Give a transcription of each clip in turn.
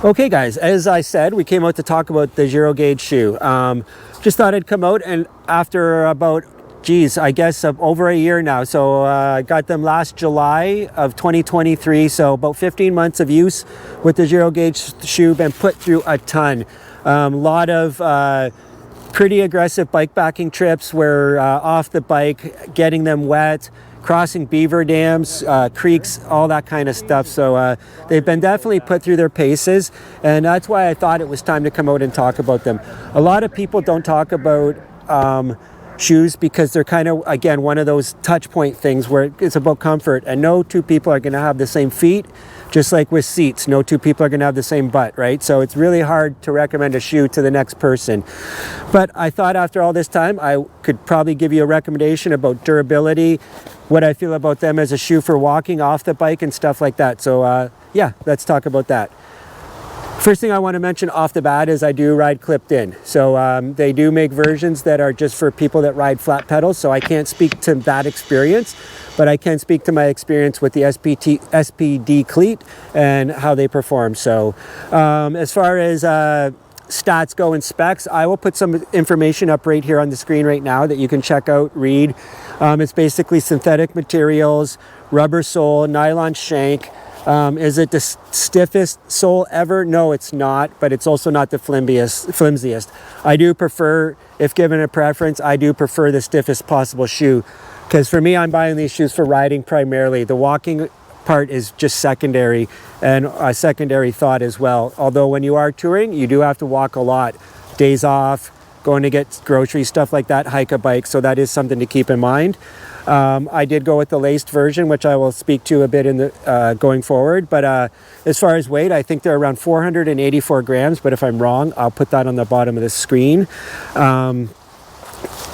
Okay guys, as I said, we came out to talk about the Giro Gauge shoe. Just thought I'd come out, and after about, I guess over a year now. So I got them last July of 2023. So about 15 months of use with the Giro Gauge shoe. Been put through a ton. Lot of pretty aggressive bike backing trips where off the bike, getting them wet, crossing beaver dams, creeks, all that kind of stuff. So they've been definitely put through their paces, and that's why I thought it was time to come out and talk about them. A lot of people don't talk about shoes because they're kind of, again, one of those touch point things where it's about comfort, and no two people are going to have the same feet. Just like with seats, no two people are going to have the same butt, right? So it's really hard to recommend a shoe to the next person. But I thought after all this time, I could probably give you a recommendation about durability, what I feel about them as a shoe for walking off the bike and stuff like that. So yeah, let's talk about that. First thing I want to mention off the bat is I do ride clipped in. So they do make versions that are just for people that ride flat pedals. So I can't speak to that experience, but I can speak to my experience with the SPD cleat and how they perform. So as far as stats go and specs, I will put some information up right here on the screen right now that you can check out, read. It's basically synthetic materials, rubber sole, nylon shank. Is it the stiffest sole ever? No, it's not, but it's also not the flimsiest. I do prefer, if given a preference, I do prefer the stiffest possible shoe, because for me, I'm buying these shoes for riding primarily. The walking part is just secondary, and a secondary thought as well. Although when you are touring, you do have to walk a lot. Days off, going to get groceries, stuff like that, hike a bike, so that is something to keep in mind. I did go with the laced version, which I will speak to a bit in the going forward. But as far as weight, I think they're around 484 grams. But if I'm wrong, I'll put that on the bottom of the screen. The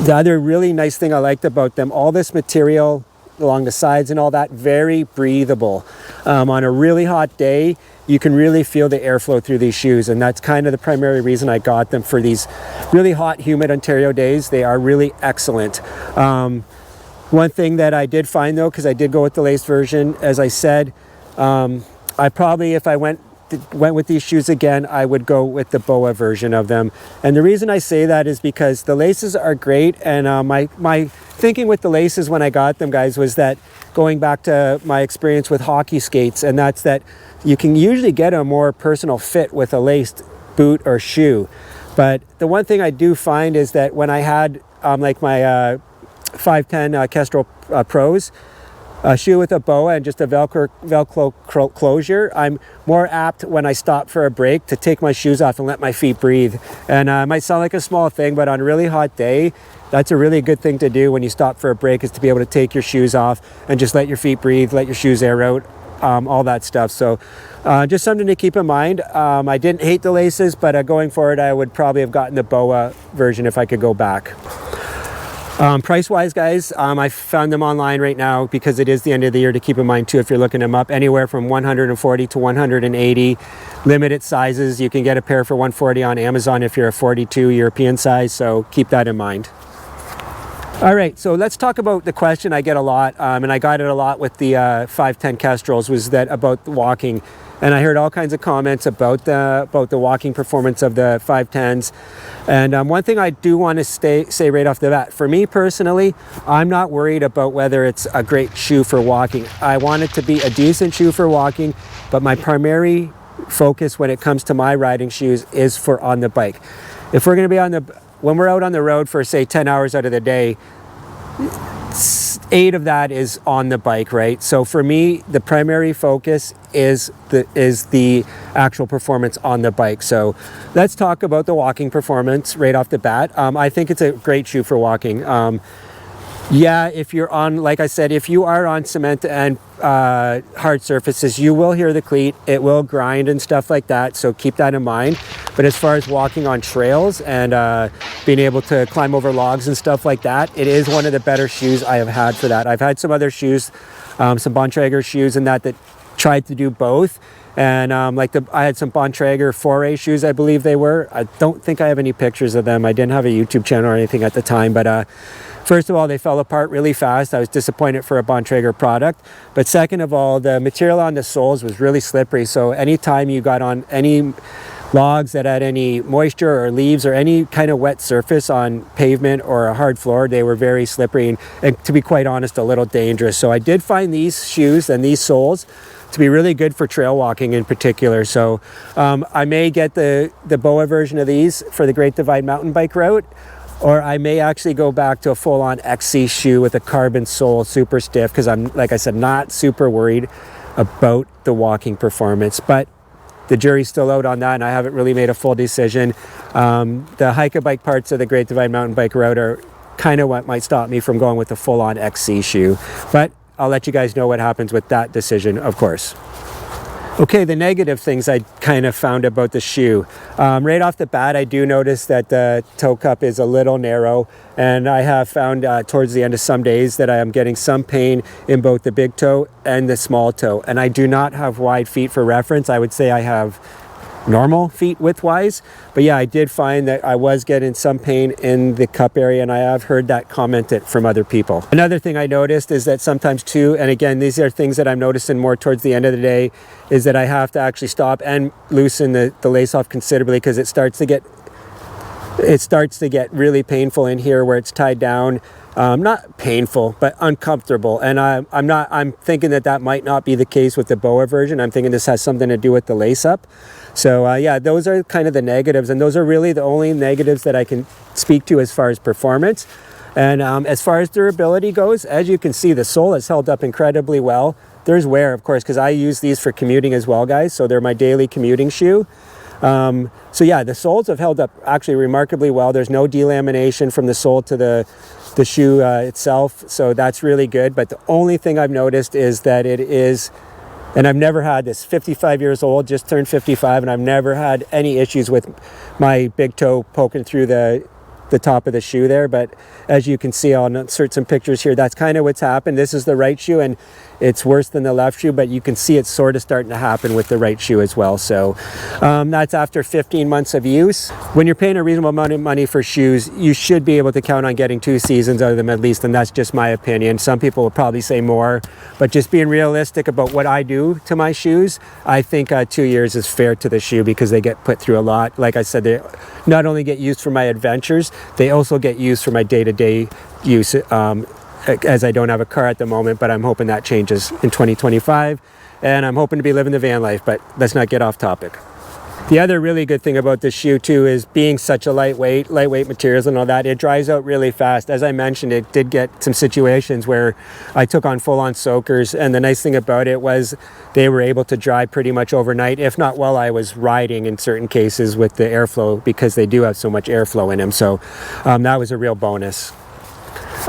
other really nice thing I liked about them, all this material along the sides and all that, very breathable. On a really hot day, you can really feel the airflow through these shoes, and that's kind of the primary reason I got them for these really hot, humid Ontario days. They are really excellent. One thing that I did find though, because I did go with the laced version, as I said, I probably, if I went with these shoes again, I would go with the BOA version of them. And the reason I say that is because the laces are great, and my thinking with the laces when I got them, guys, was that going back to my experience with hockey skates, and that's that you can usually get a more personal fit with a laced boot or shoe. But the one thing I do find is that when I had like my 510 Kestrel Pros, a shoe with a BOA and just a Velcro closure, I'm more apt when I stop for a break to take my shoes off and let my feet breathe. And it might sound like a small thing, but on a really hot day, that's a really good thing to do when you stop for a break, is to be able to take your shoes off and just let your feet breathe, let your shoes air out, all that stuff. So just something to keep in mind. I didn't hate the laces, but going forward, I would probably have gotten the BOA version if I could go back. Price wise, guys, I found them online right now because it is the end of the year, to keep in mind too, if you're looking them up, anywhere from 140 to 180. Limited sizes, you can get a pair for 140 on Amazon if you're a 42 European size, so keep that in mind. All right, so let's talk about the question I get a lot, and I got it a lot with the 510 Kestrels, was that about the walking. And I heard all kinds of comments about the walking performance of the 510s. And one thing I do want to say right off the bat, for me personally, I'm not worried about whether it's a great shoe for walking. I want it to be a decent shoe for walking, but my primary focus when it comes to my riding shoes is for on the bike. If we're going to be when we're out on the road for say 10 hours out of the day, 8 of that is on the bike, right? So for me, the primary focus is the actual performance on the bike. So let's talk about the walking performance right off the bat. I think it's a great shoe for walking. Yeah, if you're on, like I said, if you are on cement and hard surfaces, you will hear the cleat. It will grind and stuff like that, so keep that in mind. But as far as walking on trails and being able to climb over logs and stuff like that, it is one of the better shoes I have had for that. I've had some other shoes, some Bontrager shoes and that tried to do both, And I had some Bontrager Foray shoes, I believe they were. I don't think I have any pictures of them. I didn't have a YouTube channel or anything at the time, but first of all, they fell apart really fast. I was disappointed for a Bontrager product. But second of all, the material on the soles was really slippery. So anytime you got on any logs that had any moisture or leaves or any kind of wet surface on pavement or a hard floor, they were very slippery and to be quite honest, a little dangerous. So I did find these shoes and these soles to be really good for trail walking in particular. So I may get the BOA version of these for the Great Divide mountain bike route, or I may actually go back to a full-on XC shoe with a carbon sole, super stiff, because I'm, like I said, not super worried about the walking performance. But the jury's still out on that, and I haven't really made a full decision. The hike-a-bike parts of the Great Divide mountain bike route are kind of what might stop me from going with a full-on XC shoe. But I'll let you guys know what happens with that decision, of course. Okay, the negative things I kind of found about the shoe. Right off the bat, I do notice that the toe cup is a little narrow, and I have found towards the end of some days that I am getting some pain in both the big toe and the small toe. And I do not have wide feet for reference. I would say I have normal feet width-wise, but yeah, I did find that I was getting some pain in the cup area, and I have heard that commented from other people. Another thing I noticed is that sometimes too, and again, these are things that I'm noticing more towards the end of the day, is that I have to actually stop and loosen the lace off considerably, because it starts to get really painful in here where it's tied down. Not painful, but uncomfortable. And I'm thinking that might not be the case with the BOA version. I'm thinking this has something to do with the lace up. So yeah, those are kind of the negatives, and those are really the only negatives that I can speak to as far as performance. And as far as durability goes, as you can see, the sole has held up incredibly well. There's wear, of course, because I use these for commuting as well, guys. So they're my daily commuting shoe. So yeah, the soles have held up actually remarkably well. There's no delamination from the sole to the shoe itself, so that's really good. But the only thing I've noticed is that it is, and I've never had this, 55 years old, just turned 55, and I've never had any issues with my big toe poking through the top of the shoe there. But as you can see, I'll insert some pictures here. That's kind of what's happened. This is the right shoe, and it's worse than the left shoe, but you can see it's sort of starting to happen with the right shoe as well. So that's after 15 months of use. When you're paying a reasonable amount of money for shoes, you should be able to count on getting 2 seasons out of them at least, and that's just my opinion. Some people will probably say more, but just being realistic about what I do to my shoes, I think 2 years is fair to the shoe, because they get put through a lot. Like I said, they not only get used for my adventures, they also get used for my day-to-day use, as I don't have a car at the moment, but I'm hoping that changes in 2025, and I'm hoping to be living the van life, but let's not get off topic. The other really good thing about this shoe too is being such a lightweight materials and all that, it dries out really fast. As I mentioned, it did get some situations where I took on full-on soakers, and the nice thing about it was they were able to dry pretty much overnight, if not while I was riding in certain cases with the airflow, because they do have so much airflow in them. So that was a real bonus.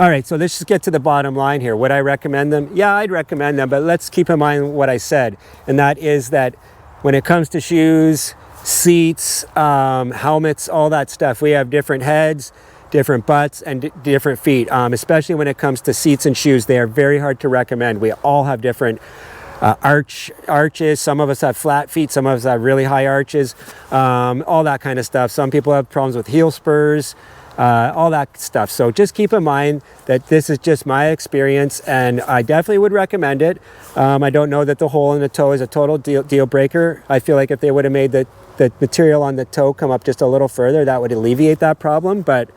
All right, so let's just get to the bottom line here. Would I recommend them? Yeah, I'd recommend them, but let's keep in mind what I said, and that is that when it comes to shoes, seats, helmets, all that stuff, we have different heads, different butts, and different feet. Especially when it comes to seats and shoes, they are very hard to recommend. We all have different arches. Some of us have flat feet, some of us have really high arches, all that kind of stuff. Some people have problems with heel spurs, all that stuff. So just keep in mind that this is just my experience, and I definitely would recommend it. I don't know that the hole in the toe is a total deal breaker. I feel like if they would have made the material on the toe come up just a little further, that would alleviate that problem, but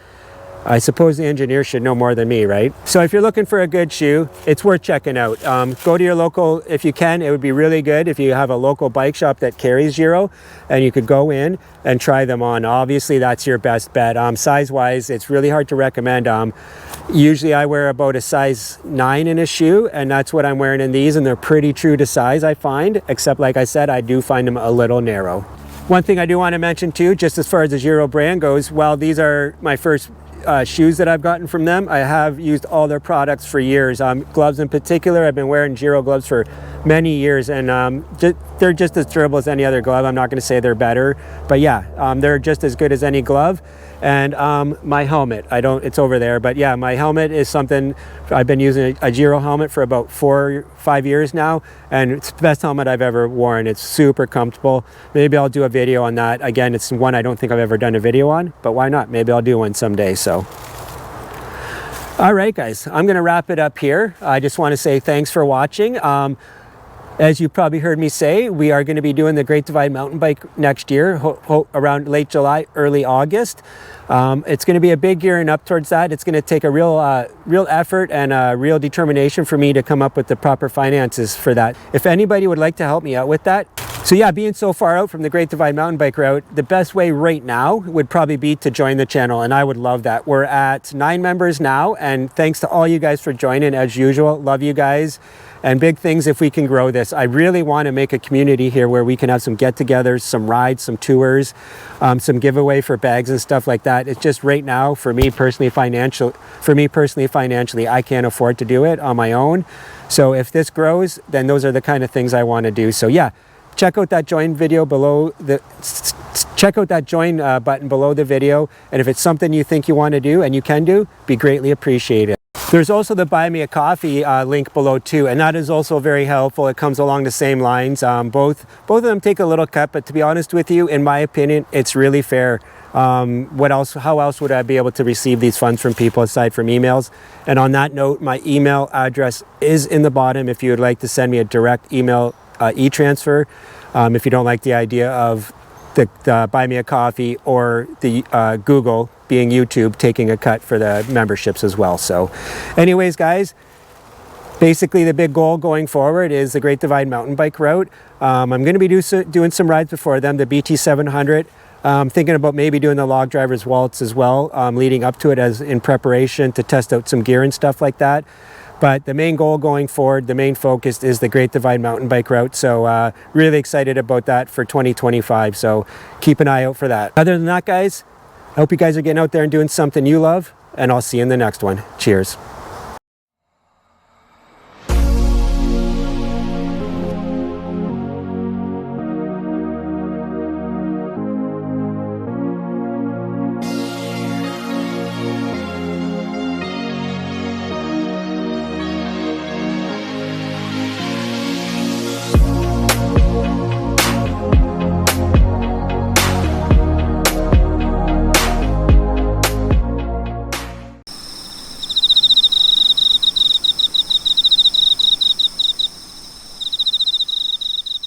I suppose the engineer should know more than me, right? So if you're looking for a good shoe, it's worth checking out. Go to your local, if you can. It would be really good if you have a local bike shop that carries Giro, and you could go in and try them on. Obviously, that's your best bet. Size-wise, it's really hard to recommend. Usually I wear about a size 9 in a shoe, and that's what I'm wearing in these, and they're pretty true to size, I find, except like I said, I do find them a little narrow. One thing I do want to mention too, just as far as the Giro brand goes, while these are my first shoes that I've gotten from them. I have used all their products for years. Gloves in particular, I've been wearing Giro gloves for many years, and they're just as durable as any other glove. I'm not going to say they're better, but yeah, they're just as good as any glove. And my helmet, it's over there, but yeah, my helmet is something, I've been using a Giro helmet for about 4 or 5 years now, and it's the best helmet I've ever worn. It's super comfortable. Maybe I'll do a video on that. Again, it's one I don't think I've ever done a video on, but why not? Maybe I'll do one someday. So all right, guys, I'm gonna wrap it up here. I just want to say thanks for watching. As you probably heard me say, we are going to be doing the Great Divide mountain bike next year, around late July, early August. It's going to be a big gearing up towards that. It's going to take a real effort and a real determination for me to come up with the proper finances for that. If anybody would like to help me out with that. So yeah, being so far out from the Great Divide mountain bike route, the best way right now would probably be to join the channel, and I would love that. We're at 9 members now, and thanks to all you guys for joining as usual. Love you guys. And big things if we can grow this. I really want to make a community here where we can have some get-togethers, some rides, some tours, some giveaway for bags and stuff like that. It's just right now, for me personally financially, I can't afford to do it on my own. So if this grows, then those are the kind of things I want to do. So yeah, check out that join video below check out that join button below the video. And if it's something you think you want to do and you can do, be greatly appreciated. There's also the Buy Me a Coffee link below too, and that is also very helpful. It comes along the same lines. Both of them take a little cut, but to be honest with you, in my opinion, it's really fair. How else would I be able to receive these funds from people aside from emails? And on that note, my email address is in the bottom if you would like to send me a direct email e-transfer. If you don't like the idea of the Buy Me a Coffee or the Google, being YouTube, taking a cut for the memberships as well. So anyways, guys, basically the big goal going forward is the Great Divide mountain bike route. I'm going to be doing some rides before them, the BT 700. Thinking about maybe doing the log driver's waltz as well, leading up to it as in preparation to test out some gear and stuff like that. But the main goal going forward, the main focus is the Great Divide mountain bike route. So really excited about that for 2025. So keep an eye out for that. Other than that, guys, I hope you guys are getting out there and doing something you love, and I'll see you in the next one. Cheers.